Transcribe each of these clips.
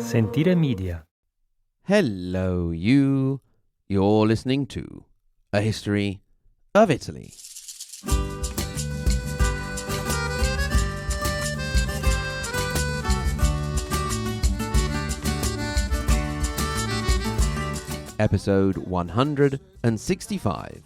Sentire Media. Hello, you. You're listening to A History of Italy. Episode 165.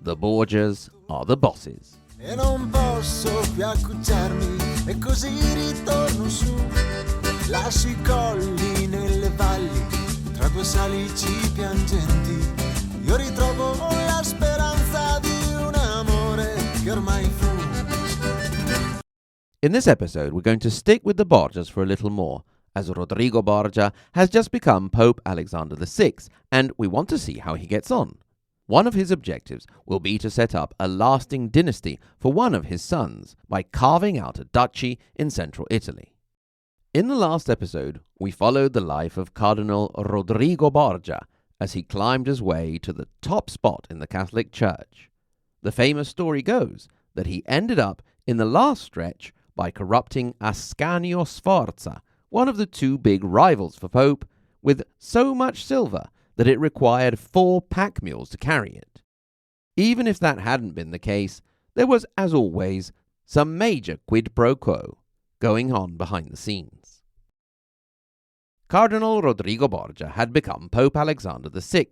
The Borgias are the bosses. E non posso più accucciarmi e così ritorno su. Lascio I colli nelle valli tra due salici piangenti. Io ritrovo la speranza di un amore che ormai fu. In this episode, we're going to stick with the Borgias for a little more, as Rodrigo Borgia has just become Pope Alexander VI, and we want to see how he gets on. One of his objectives will be to set up a lasting dynasty for one of his sons by carving out a duchy in central Italy. In the last episode, we followed the life of Cardinal Rodrigo Borgia as he climbed his way to the top spot in the Catholic Church. The famous story goes that he ended up in the last stretch by corrupting Ascanio Sforza, one of the two big rivals for Pope, with so much silver that it required 4 pack mules to carry it. Even if that hadn't been the case, there was, as always, some major quid pro quo going on behind the scenes. Cardinal Rodrigo Borgia had become Pope Alexander VI,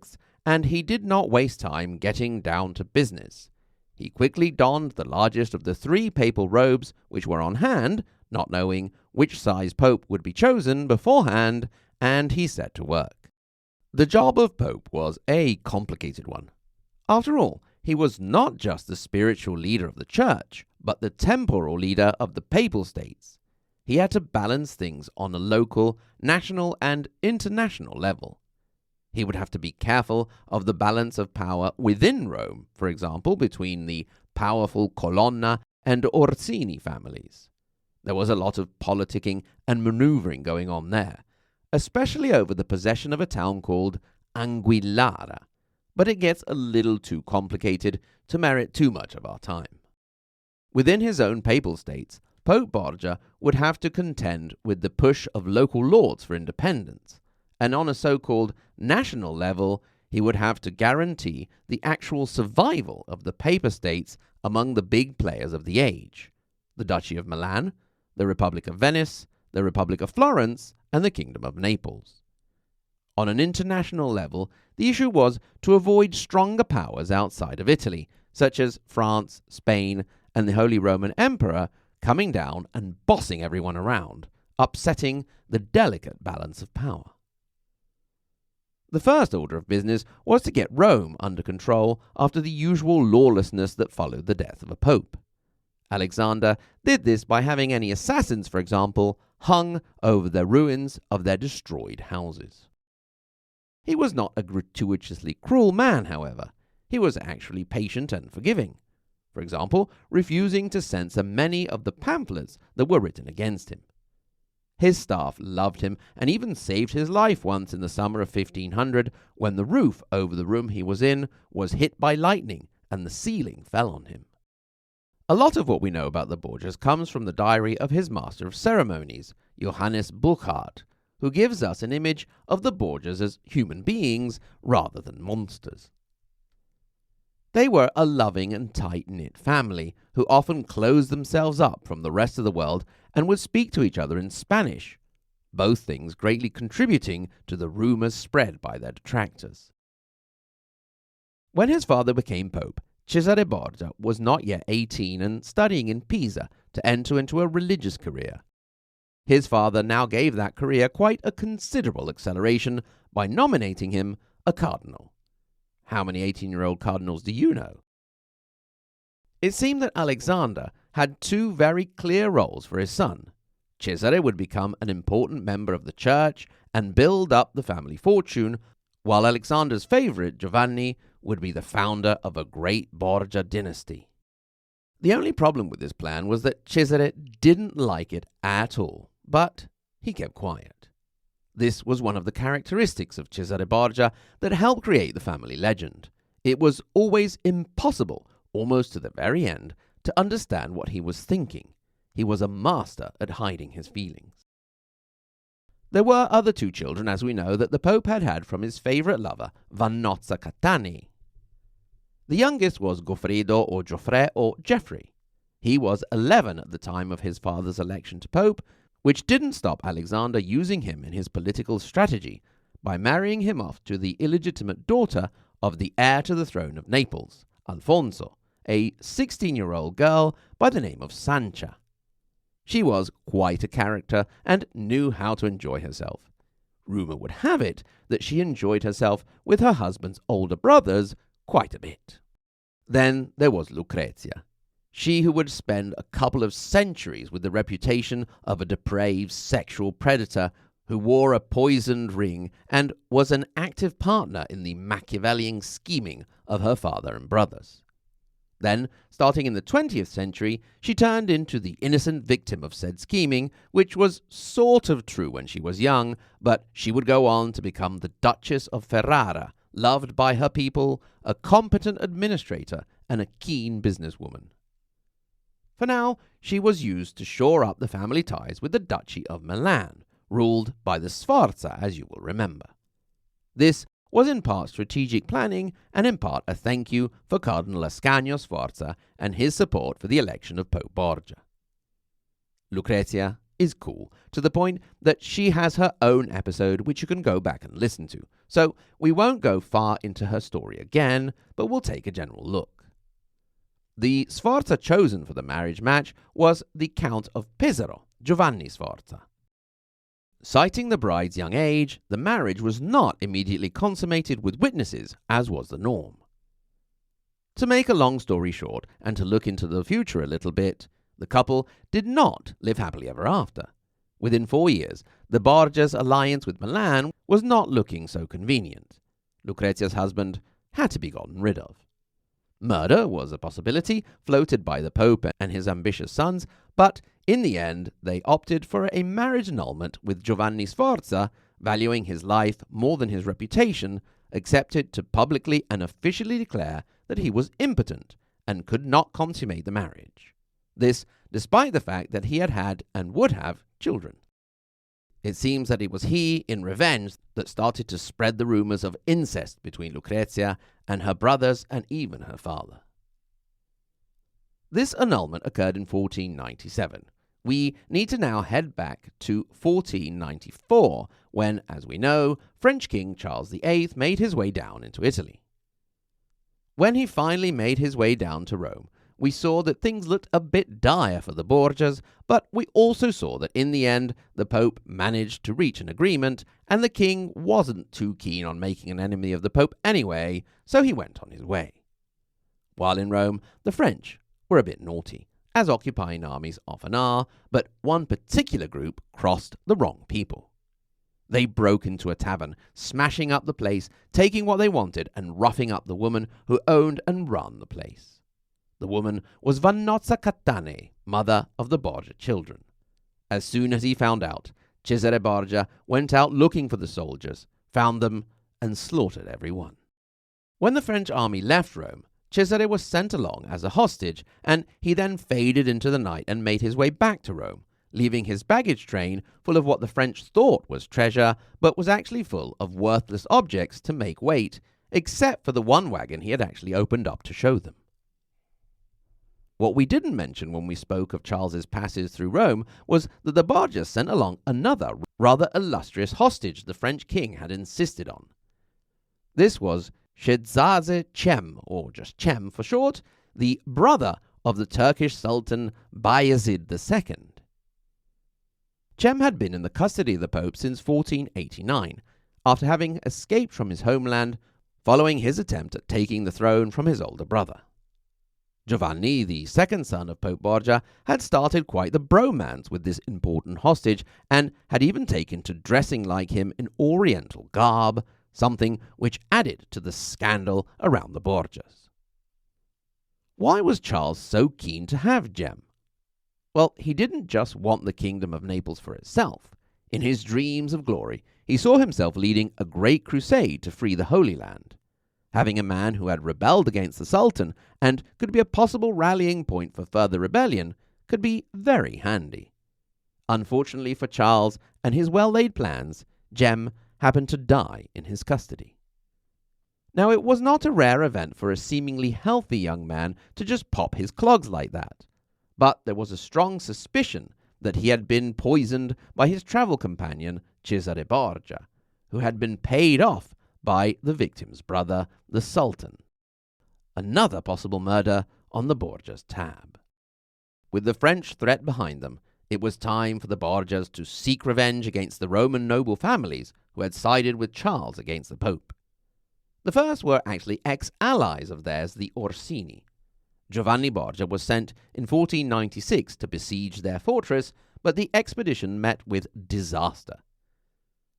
and he did not waste time getting down to business. He quickly donned the largest of the 3 papal robes which were on hand, not knowing which size pope would be chosen beforehand, and he set to work. The job of pope was a complicated one. After all, he was not just the spiritual leader of the church, but the temporal leader of the papal states. He had to balance things on a local, national, and international level. He would have to be careful of the balance of power within Rome, for example, between the powerful Colonna and Orsini families. There was a lot of politicking and maneuvering going on there, especially over the possession of a town called Anguillara, but it gets a little too complicated to merit too much of our time. Within his own papal states, Pope Borgia would have to contend with the push of local lords for independence, and on a so-called national level, he would have to guarantee the actual survival of the Papal States among the big players of the age: the Duchy of Milan, the Republic of Venice, the Republic of Florence, and the Kingdom of Naples. On an international level, the issue was to avoid stronger powers outside of Italy, such as France, Spain, and the Holy Roman Emperor, coming down and bossing everyone around, upsetting the delicate balance of power. The first order of business was to get Rome under control after the usual lawlessness that followed the death of a pope. Alexander did this by having any assassins, for example, hung over the ruins of their destroyed houses. He was not a gratuitously cruel man, however. He was actually patient and forgiving, for example, refusing to censor many of the pamphlets that were written against him. His staff loved him and even saved his life once in the summer of 1500 when the roof over the room he was in was hit by lightning and the ceiling fell on him. A lot of what we know about the Borgias comes from the diary of his master of ceremonies, Johannes Burckhardt, who gives us an image of the Borgias as human beings rather than monsters. They were a loving and tight-knit family who often closed themselves up from the rest of the world and would speak to each other in Spanish, both things greatly contributing to the rumors spread by their detractors. When his father became pope, Cesare Borgia was not yet 18 and studying in Pisa to enter into a religious career. His father now gave that career quite a considerable acceleration by nominating him a cardinal. How many 18-year-old cardinals do you know? It seemed that Alexander had 2 very clear roles for his son. Cesare would become an important member of the church and build up the family fortune, while Alexander's favorite, Giovanni, would be the founder of a great Borgia dynasty. The only problem with this plan was that Cesare didn't like it at all, but he kept quiet. This was one of the characteristics of Cesare Borgia that helped create the family legend. It was always impossible, almost to the very end, to understand what he was thinking. He was a master at hiding his feelings. There were other two children, as we know, that the Pope had had from his favourite lover, Vannozza Catani. The youngest was Goffredo or Geoffrey or Geoffrey. He was 11 at the time of his father's election to Pope, which didn't stop Alexander using him in his political strategy by marrying him off to the illegitimate daughter of the heir to the throne of Naples, Alfonso, a 16-year-old girl by the name of Sancha. She was quite a character and knew how to enjoy herself. Rumour would have it that she enjoyed herself with her husband's older brothers quite a bit. Then there was Lucrezia, she who would spend a couple of centuries with the reputation of a depraved sexual predator who wore a poisoned ring and was an active partner in the Machiavellian scheming of her father and brothers. Then, starting in the 20th century, she turned into the innocent victim of said scheming, which was sort of true when she was young, but she would go on to become the Duchess of Ferrara, loved by her people, a competent administrator, and a keen businesswoman. For now, she was used to shore up the family ties with the Duchy of Milan, ruled by the Sforza, as you will remember. This was in part strategic planning and in part a thank you for Cardinal Ascanio Sforza and his support for the election of Pope Borgia. Lucrezia is cool, to the point that she has her own episode which you can go back and listen to, so we won't go far into her story again, but we'll take a general look. The Sforza chosen for the marriage match was the Count of Pesaro, Giovanni Sforza. Citing the bride's young age, the marriage was not immediately consummated with witnesses, as was the norm. To make a long story short, and to look into the future a little bit, the couple did not live happily ever after. Within 4 years, the Borgias' alliance with Milan was not looking so convenient. Lucrezia's husband had to be gotten rid of. Murder was a possibility floated by the Pope and his ambitious sons, but in the end they opted for a marriage annulment with Giovanni Sforza, valuing his life more than his reputation, accepted to publicly and officially declare that he was impotent and could not consummate the marriage. This despite the fact that he had had and would have children. It seems that it was he, in revenge, that started to spread the rumours of incest between Lucrezia and her brothers and even her father. This annulment occurred in 1497. We need to now head back to 1494, when, as we know, French King Charles VIII made his way down into Italy. When he finally made his way down to Rome, we saw that things looked a bit dire for the Borgias, but we also saw that in the end the Pope managed to reach an agreement, and the king wasn't too keen on making an enemy of the Pope anyway, so he went on his way. While in Rome, the French were a bit naughty, as occupying armies often are, but one particular group crossed the wrong people. They broke into a tavern, smashing up the place, taking what they wanted, and roughing up the woman who owned and ran the place. The woman was Vannozza Catani, mother of the Borgia children. As soon as he found out, Cesare Borgia went out looking for the soldiers, found them, and slaughtered every one. When the French army left Rome, Cesare was sent along as a hostage, and he then faded into the night and made his way back to Rome, leaving his baggage train full of what the French thought was treasure, but was actually full of worthless objects to make weight, except for the one wagon he had actually opened up to show them. What we didn't mention when we spoke of Charles's passage through Rome was that the Borgias sent along another rather illustrious hostage the French king had insisted on. This was Cesare Cem, or just Cem for short, the brother of the Turkish Sultan Bayezid II. Cem had been in the custody of the Pope since 1489, after having escaped from his homeland following his attempt at taking the throne from his older brother. Giovanni, the second son of Pope Borgia, had started quite the bromance with this important hostage and had even taken to dressing like him in oriental garb, something which added to the scandal around the Borgias. Why was Charles so keen to have Cem? Well, he didn't just want the kingdom of Naples for itself. In his dreams of glory, he saw himself leading a great crusade to free the Holy Land. Having a man who had rebelled against the Sultan and could be a possible rallying point for further rebellion could be very handy. Unfortunately for Charles and his well-laid plans, Gem happened to die in his custody. Now, it was not a rare event for a seemingly healthy young man to just pop his clogs like that, but there was a strong suspicion that he had been poisoned by his travel companion Cesare Borgia, who had been paid off by the victim's brother, the Sultan. Another possible murder on the Borgias' tab. With the French threat behind them, it was time for the Borgias to seek revenge against the Roman noble families who had sided with Charles against the Pope. The first were actually ex-allies of theirs, the Orsini. Giovanni Borgia was sent in 1496 to besiege their fortress, but the expedition met with disaster.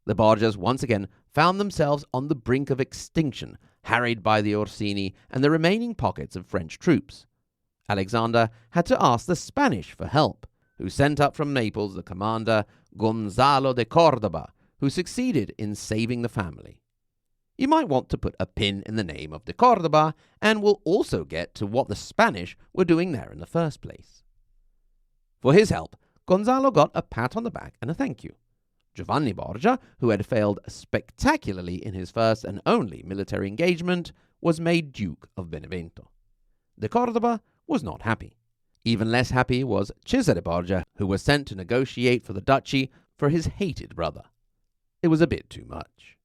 The Borgias once again found themselves on the brink of extinction, harried by the Orsini and the remaining pockets of French troops. Alexander had to ask the Spanish for help, who sent up from Naples the commander Gonzalo de Cordoba, who succeeded in saving the family. You might want to put a pin in the name of de Cordoba, and we'll also get to what the Spanish were doing there in the first place. For his help, Gonzalo got a pat on the back and a thank you. Giovanni Borgia, who had failed spectacularly in his first and only military engagement, was made Duke of Benevento. De Cordoba was not happy. Even less happy was Cesare Borgia, who was sent to negotiate for the duchy for his hated brother. It was a bit too much.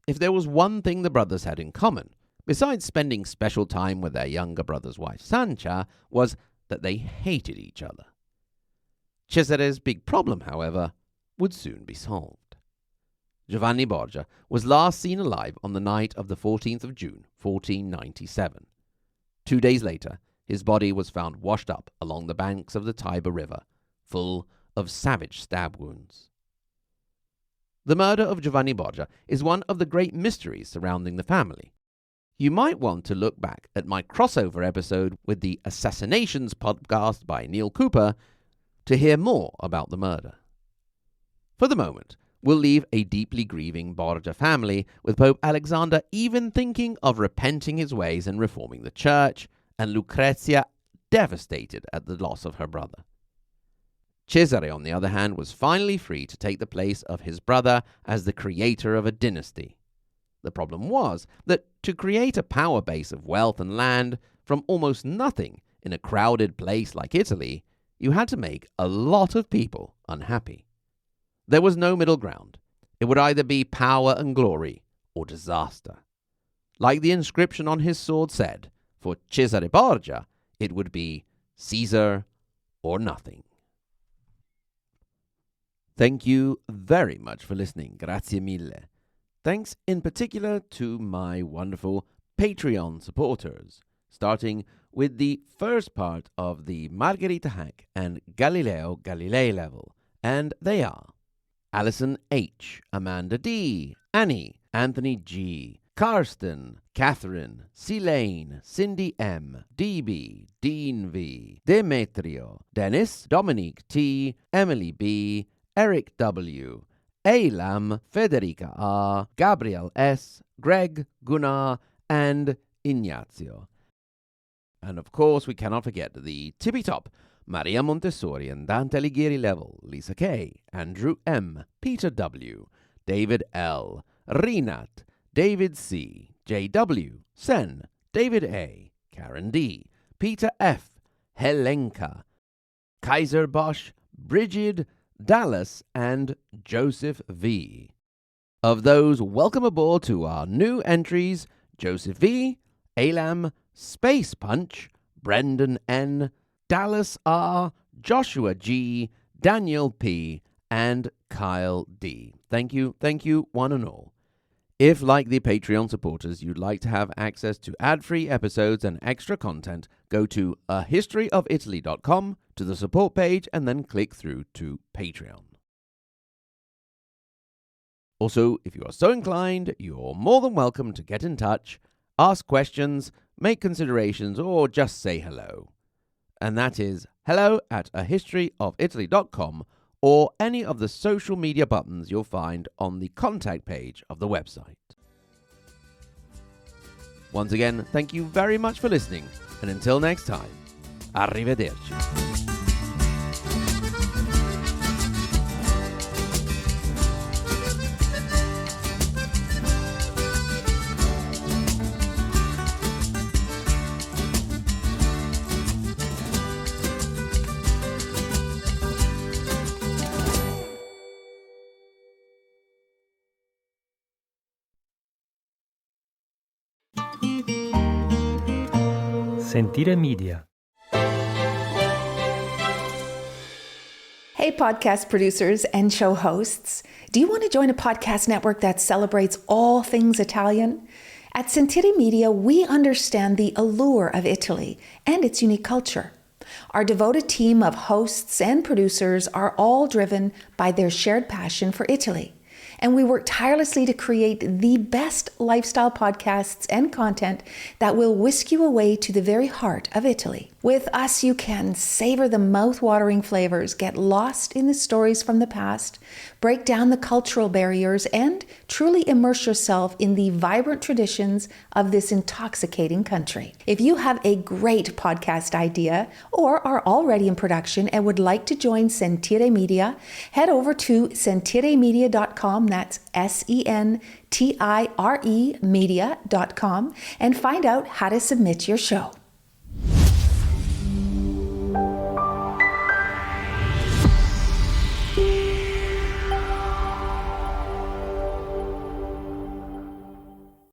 If there was one thing the brothers had in common, besides spending special time with their younger brother's wife Sancha, was that they hated each other. Cesare's big problem, however, would soon be solved. Giovanni Borgia was last seen alive on the night of the 14th of June, 1497. 2 days later, his body was found washed up along the banks of the Tiber River, full of savage stab wounds. The murder of Giovanni Borgia is one of the great mysteries surrounding the family. You might want to look back at my crossover episode with the Assassinations podcast by Neil Cooper to hear more about the murder. For the moment, we'll leave a deeply grieving Borgia family, with Pope Alexander even thinking of repenting his ways and reforming the church, and Lucrezia devastated at the loss of her brother. Cesare, on the other hand, was finally free to take the place of his brother as the creator of a dynasty. The problem was that to create a power base of wealth and land from almost nothing in a crowded place like Italy, you had to make a lot of people unhappy. There was no middle ground. It would either be power and glory or disaster. Like the inscription on his sword said, for Cesare Borgia, it would be Caesar or nothing. Thank you very much for listening. Grazie mille. Thanks in particular to my wonderful Patreon supporters, starting with the first part of the Margherita Hack and Galileo Galilei level, and they are Alison H., Amanda D., Annie, Anthony G., Karsten, Catherine, Celane, Cindy M., DB, Dean V., Demetrio, Dennis, Dominique T., Emily B., Eric W., Elam, Federica R., Gabriel S., Greg, Gunnar, and Ignazio. And of course, we cannot forget the tippy-top Maria Montessori and Dante Alighieri level, Lisa K., Andrew M., Peter W., David L., Rinat, David C., J.W., Sen, David A., Karen D., Peter F., Helenka, Kaiser Bosch, Brigid, Dallas, and Joseph V. Of those, welcome aboard to our new entries: Joseph V., Elam, Space Punch, Brendan N., Dallas R., Joshua G., Daniel P., and Kyle D. Thank you, one and all. If, like the Patreon supporters, you'd like to have access to ad-free episodes and extra content, go to ahistoryofitaly.com to the support page and then click through to Patreon. Also, if you are so inclined, you're more than welcome to get in touch, ask questions, make considerations, or just say hello. And that is hello@ahistoryofitaly.com or any of the social media buttons you'll find on the contact page of the website. Once again, thank you very much for listening, and until next time, arrivederci. Sentire Media. Hey, podcast producers and show hosts. Do you want to join a podcast network that celebrates all things Italian? At Sentire Media, we understand the allure of Italy and its unique culture. Our devoted team of hosts and producers are all driven by their shared passion for Italy. And we work tirelessly to create the best lifestyle podcasts and content that will whisk you away to the very heart of Italy. With us, you can savor the mouth-watering flavors, get lost in the stories from the past, break down the cultural barriers, and truly immerse yourself in the vibrant traditions of this intoxicating country. If you have a great podcast idea or are already in production and would like to join Sentire Media, head over to sentiremedia.com, that's SENTIRE media.com, and find out how to submit your show.